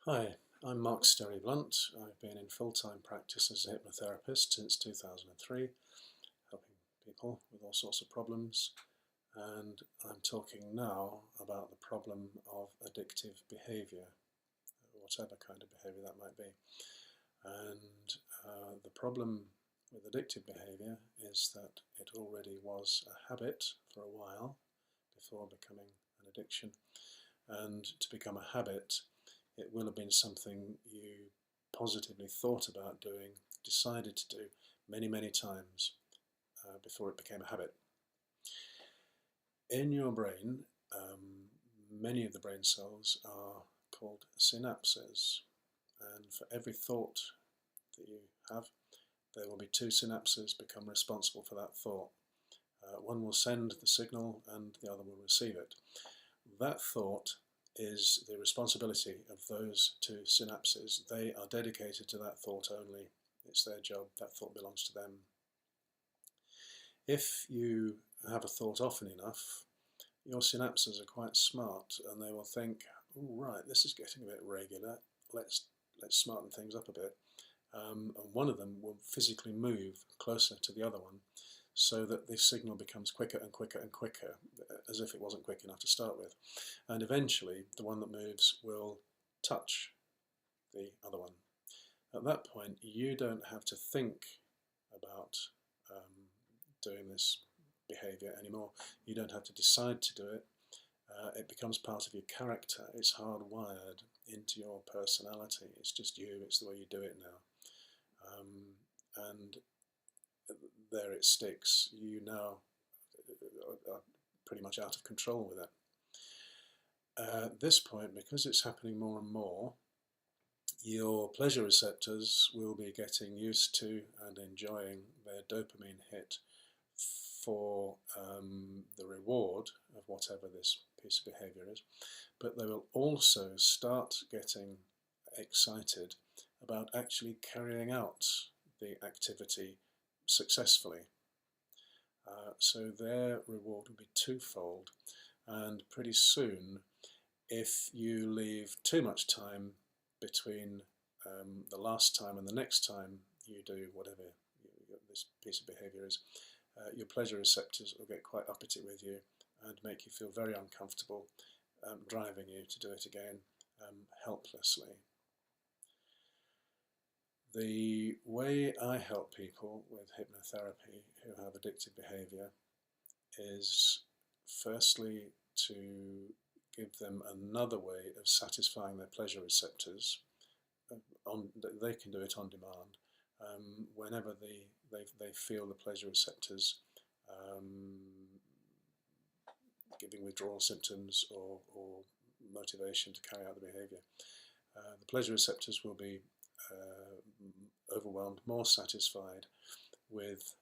Hi, I'm Mark Sterry-Blunt. I've been in full-time practice as a hypnotherapist since 2003, helping people with all sorts of problems. And I'm talking now about the problem of addictive behaviour, whatever kind of behaviour that might be. And the problem with addictive behaviour is that it already was a habit for a while before becoming an addiction. And to become a habit, it will have been something you positively thought about doing, decided to do many, many times before it became a habit. In your brain, many of the brain cells are called synapses, and for every thought that you have, there will be two synapses become responsible for that thought. One will send the signal and the other will receive it. That thought is the responsibility of those two synapses. They are dedicated to that thought only. It's their job. That thought belongs to them. If you have a thought often enough, your synapses are quite smart and they will think, oh, right, this is getting a bit regular. Let's smarten things up a bit. And one of them will physically move closer to the other one so that the signal becomes quicker and quicker and quicker, as if it wasn't quick enough to start with. And eventually, the one that moves will touch the other one. At that point, you don't have to think about doing this behaviour anymore. You don't have to decide to do it. It becomes part of your character. It's hardwired into your personality. It's just you. It's the way you do it now. And there it sticks. You now are pretty much out of control with it. At this point, because it's happening more and more, your pleasure receptors will be getting used to and enjoying their dopamine hit for the reward of whatever this piece of behaviour is, but they will also start getting excited about actually carrying out the activity successfully. So their reward will be twofold, and pretty soon, if you leave too much time between the last time and the next time you do whatever this piece of behaviour is, your pleasure receptors will get quite uppity with you and make you feel very uncomfortable, driving you to do it again helplessly. The way I help people with hypnotherapy who have addictive behaviour is firstly to give them another way of satisfying their pleasure receptors. They can do it on demand. Whenever they feel the pleasure receptors giving withdrawal symptoms or motivation to carry out the behaviour, the pleasure receptors will be overwhelmed, more satisfied with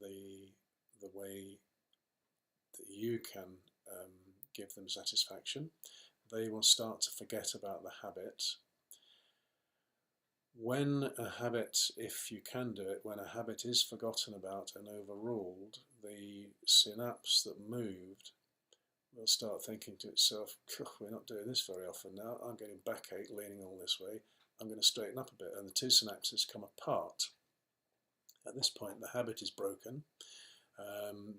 the way that you can give them satisfaction. They will start to forget about the habit. When a habit, if you can do it, when a habit is forgotten about and overruled, the synapse that moved will start thinking to itself, we're not doing this very often now, I'm getting backache leaning all this way, I'm going to straighten up a bit, and the two synapses come apart. At this point, the habit is broken.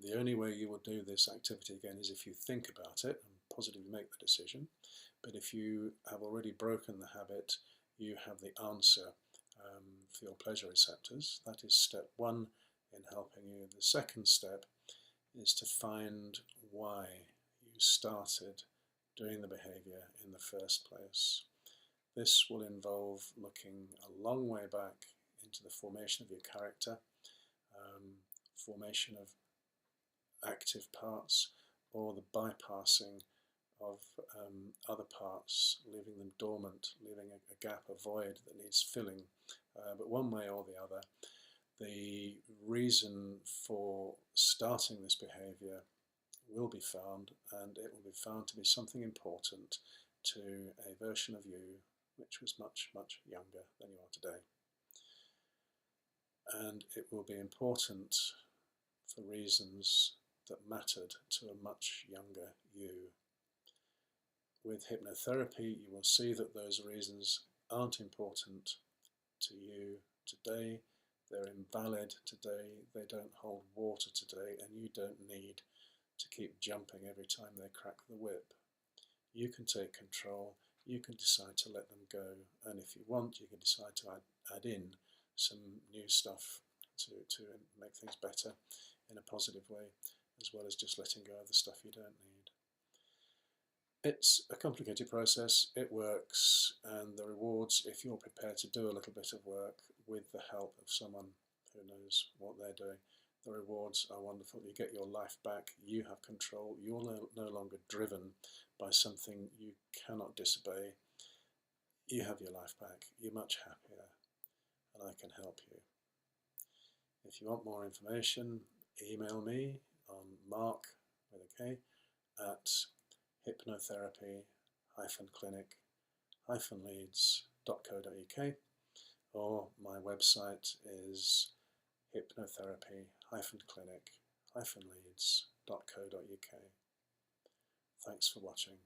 The only way you will do this activity again is if you think about it and positively make the decision. But if you have already broken the habit, you have the answer for your pleasure receptors. That is step one in helping you. The second step is to find why you started doing the behaviour in the first place. This will involve looking a long way back into the formation of your character, formation of active parts, or the bypassing of other parts, leaving them dormant, leaving a gap, a void that needs filling. But one way or the other, the reason for starting this behaviour will be found, and it will be found to be something important to a version of you which was much, much younger than you are today. And it will be important for reasons that mattered to a much younger you. with hypnotherapy, you will see that those reasons aren't important to you today. They're invalid today. They don't hold water today, and you don't need to keep jumping every time they crack the whip. You can take control. You can decide to let them go, and if you want, you can decide to add in some new stuff to make things better in a positive way, as well as just letting go of the stuff you don't need. It's a complicated process. It works, and the rewards, if you're prepared to do a little bit of work with the help of someone who knows what they're doing, the rewards are wonderful. You get your life back. You have control. You're no longer driven by something you cannot disobey. You have your life back. You're much happier, and I can help you. If you want more information, email me on mark with a K at hypnotherapy-clinic-leads.co.uk, or my website is hypnotherapy-clinic-leads.co.uk. Thanks for watching.